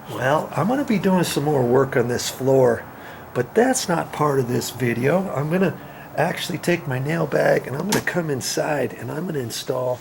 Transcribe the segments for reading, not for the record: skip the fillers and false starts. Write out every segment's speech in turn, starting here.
Well, I'm going to be doing some more work on this floor, but that's not part of this video. I'm going to actually take my nail bag and I'm going to come inside and I'm going to install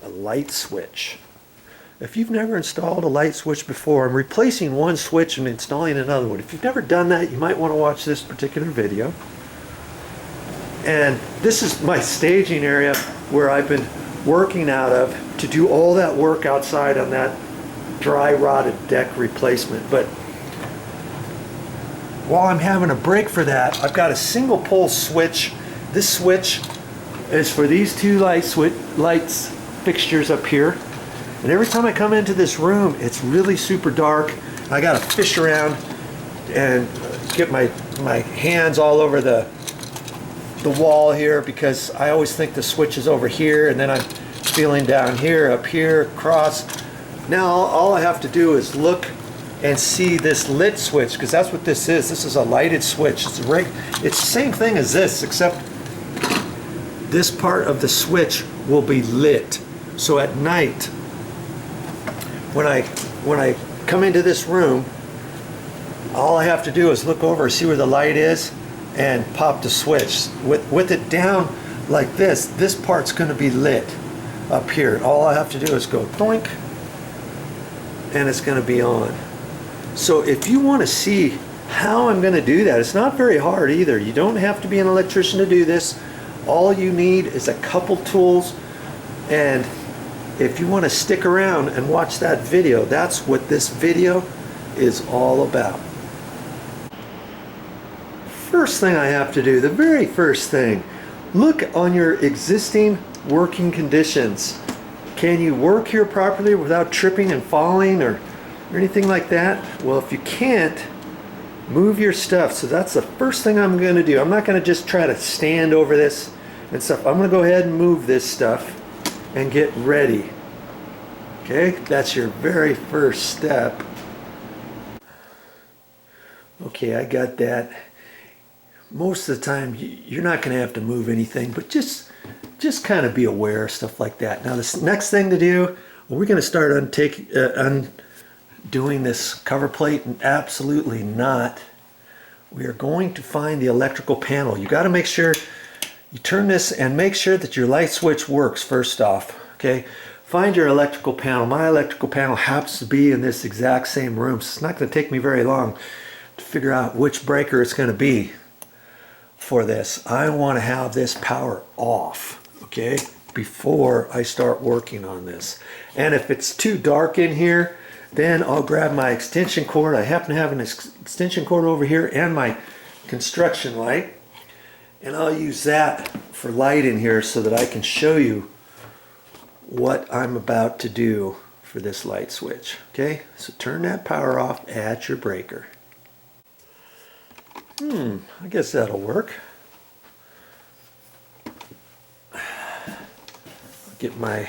a light switch. If you've never installed a light switch before, I'm replacing one switch and installing another one. If you've never done that, you might want to watch this particular video. And this is my staging area where I've been working out of to do all that work outside on that dry rotted deck replacement. But while I'm having a break for that, I've got a single pole switch. This switch is for these two lights fixtures up here. And every time I come into this room, it's really super dark. I gotta fish around and get my hands all over the wall here, because I always think the switch is over here and then I'm feeling down here, up here, across. Now all I have to do is look and see this lit switch, because that's what this is. This is a lighted switch. It's the same thing as this, except this part of the switch will be lit. So at night, when I come into this room, all I have to do is look over, see where the light is, and pop the switch. With it down like this part's going to be lit up here. All I have to do is go doink, and it's going to be on. So if you want to see how I'm going to do that, it's not very hard either. You don't have to be an electrician to do this. All you need is a couple tools, and if you want to stick around and watch that video, that's what this video is all about. First thing I have to do, the very first thing, look on your existing working conditions. Can you work here properly without tripping and falling or anything like that? Well, if you can't, move your stuff. So that's the first thing I'm going to do. I'm not going to just try to stand over this and stuff. I'm going to go ahead and move this stuff and get ready. Okay, that's your very first step. Okay, I got that. Most of the time you're not going to have to move anything, but just kind of be aware of stuff like that. Now this next thing to do, we're going to start undoing this cover plate, and absolutely not. We are going to find the electrical panel. You got to make sure you turn this and make sure that your light switch works first off. Okay, find your electrical panel. My electrical panel happens to be in this exact same room, so it's not going to take me very long to figure out which breaker it's going to be for this. I want to have this power off, okay, before I start working on this. And if it's too dark in here, then I'll grab my extension cord. I happen to have an extension cord over here and my construction light, and I'll use that for light in here so that I can show you what I'm about to do for this light switch. Okay, so turn that power off at your breaker. I guess that'll work. I'll get my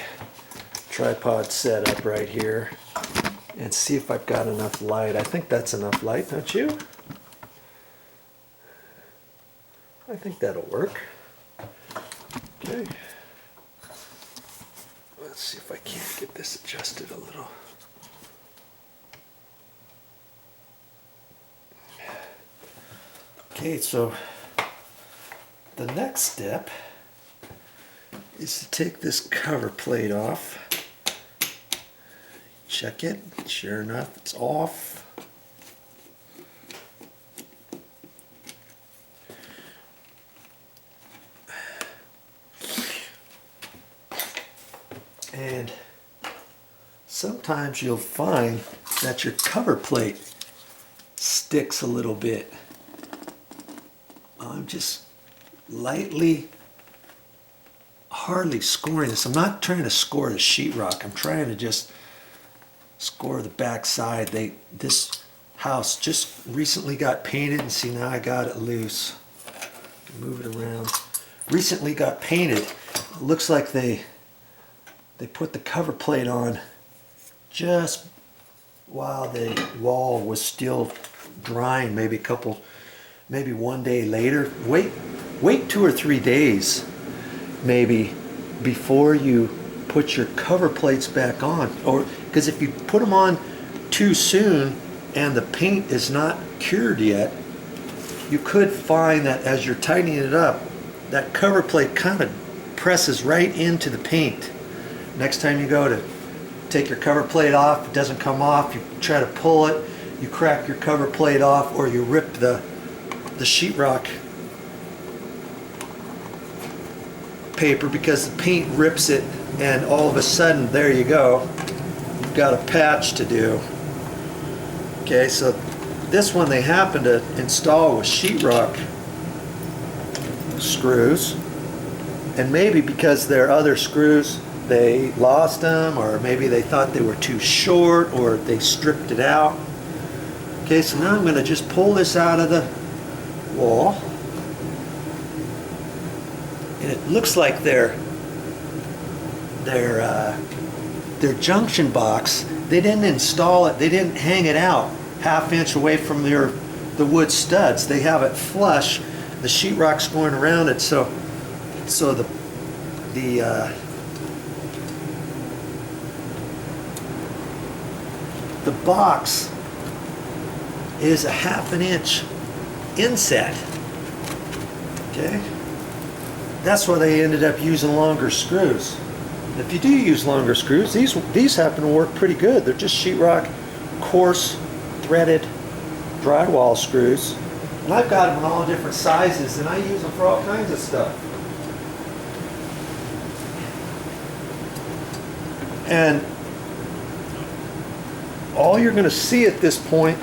tripod set up right here and see if I've got enough light. I think that's enough light, don't you? I think that'll work. Okay. Let's see if I can't get this adjusted a little. Okay, so the next step is to take this cover plate off. Check it. Sure enough, it's off. And sometimes you'll find that your cover plate sticks a little bit. I'm just lightly, hardly scoring this. I'm not trying to score the sheetrock. I'm trying to just score the back side. This house just recently got painted, and see, now I got it loose. Move it around. Recently got painted. It looks like they put the cover plate on just while the wall was still drying, maybe one day later. Wait 2 or 3 days maybe before you put your cover plates back on, or because if you put them on too soon and the paint is not cured yet, you could find that as you're tightening it up, that cover plate kind of presses right into the paint. Next time you go to take your cover plate off, it doesn't come off, you try to pull it, you crack your cover plate off, or you rip the sheetrock paper because the paint rips it, and all of a sudden, there you go, you've got a patch to do. Okay, so this one they happen to install with sheetrock screws, and maybe because their other screws they lost them, or maybe they thought they were too short, or they stripped it out. Okay, so now I'm going to just pull this out of the wall, and it looks like their junction box, they didn't install it, they didn't hang it out ½ inch away from the wood studs. They have it flush, the sheetrock's going around it, so the box is a ½ inch inset. Okay, that's why they ended up using longer screws. If you do use longer screws, these happen to work pretty good. They're just sheetrock, coarse, threaded drywall screws, and I've got them in all different sizes, and I use them for all kinds of stuff. And all you're going to see at this point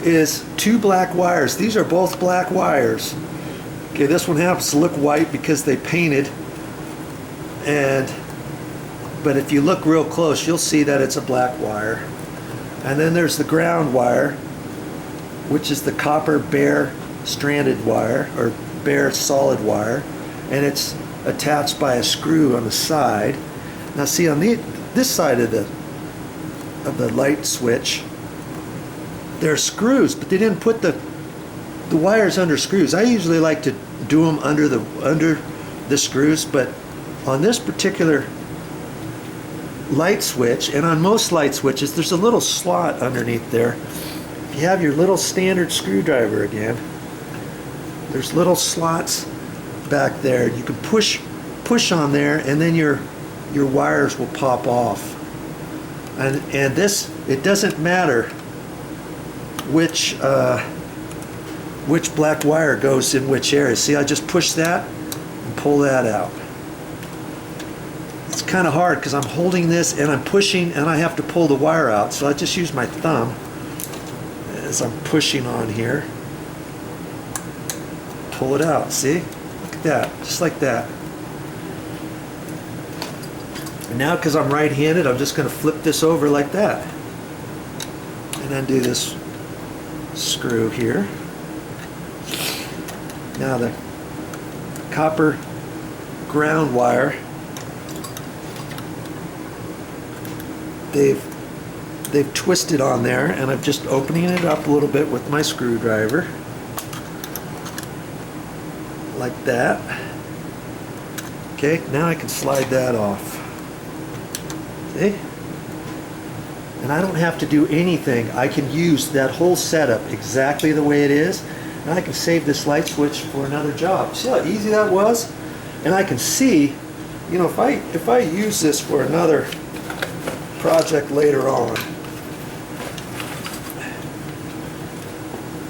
is 2 black wires. These are both black wires. Okay, this one happens to look white because they painted, but if you look real close, you'll see that it's a black wire. And then there's the ground wire, which is the copper bare stranded wire, or bare solid wire, and it's attached by a screw on the side. Now see, on this side of the light switch, there are screws, but they didn't put the wires under screws. I usually like to do them under the screws, but on this particular light switch, and on most light switches, there's a little slot underneath there. If you have your little standard screwdriver again, there's little slots back there. You can push on there, and then your wires will pop off. And this, it doesn't matter which black wire goes in which area. See, I just push that and pull that out. It's kind of hard because I'm holding this and I'm pushing, and I have to pull the wire out, so I just use my thumb as I'm pushing on here. Pull it out. See? Look at that. Just like that. And now, because I'm right-handed, I'm just going to flip this over like that, and undo this screw here. Now the copper ground wire, they've twisted on there, and I'm just opening it up a little bit with my screwdriver, like that. Okay, now I can slide that off. See? And I don't have to do anything. I can use that whole setup exactly the way it is, and I can save this light switch for another job. See how easy that was? And I can see, you know, if I use this for another project later on,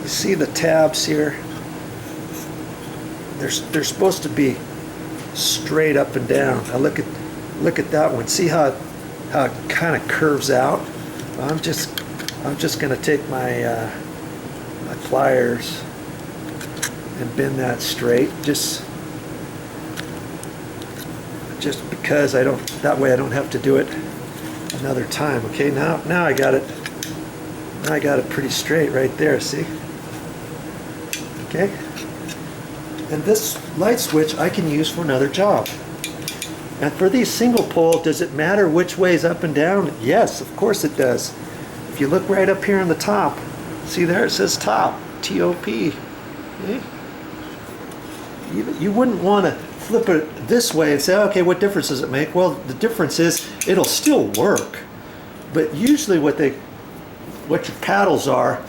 you see the tabs here? They're supposed to be straight up and down. Now look at that one. See how it kind of curves out? I'm just going to take my pliers and bend that straight, just because that way I don't have to do it another time. Okay, now I got it. Now I got it pretty straight right there. See? Okay. And this light switch I can use for another job. And for these single pole, does it matter which way is up and down? Yes, of course it does. If you look right up here on the top, see there it says top, T-O-P. Okay? You wouldn't want to flip it this way and say, okay, what difference does it make? Well, the difference is it'll still work. But usually what your paddles are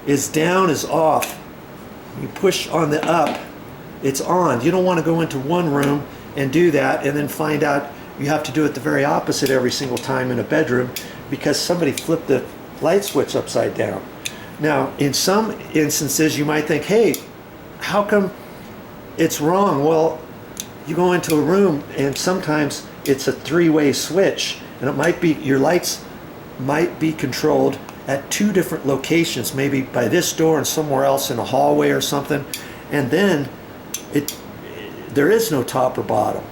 is down is off. You push on the up, it's on. You don't want to go into one room and do that and then find out you have to do it the very opposite every single time in a bedroom because somebody flipped the light switch upside down. Now, in some instances, you might think, hey, how come it's wrong? Well, you go into a room and sometimes it's a three-way switch, and it might be your lights might be controlled at two different locations, maybe by this door and somewhere else in a hallway or something, and then there is no top or bottom.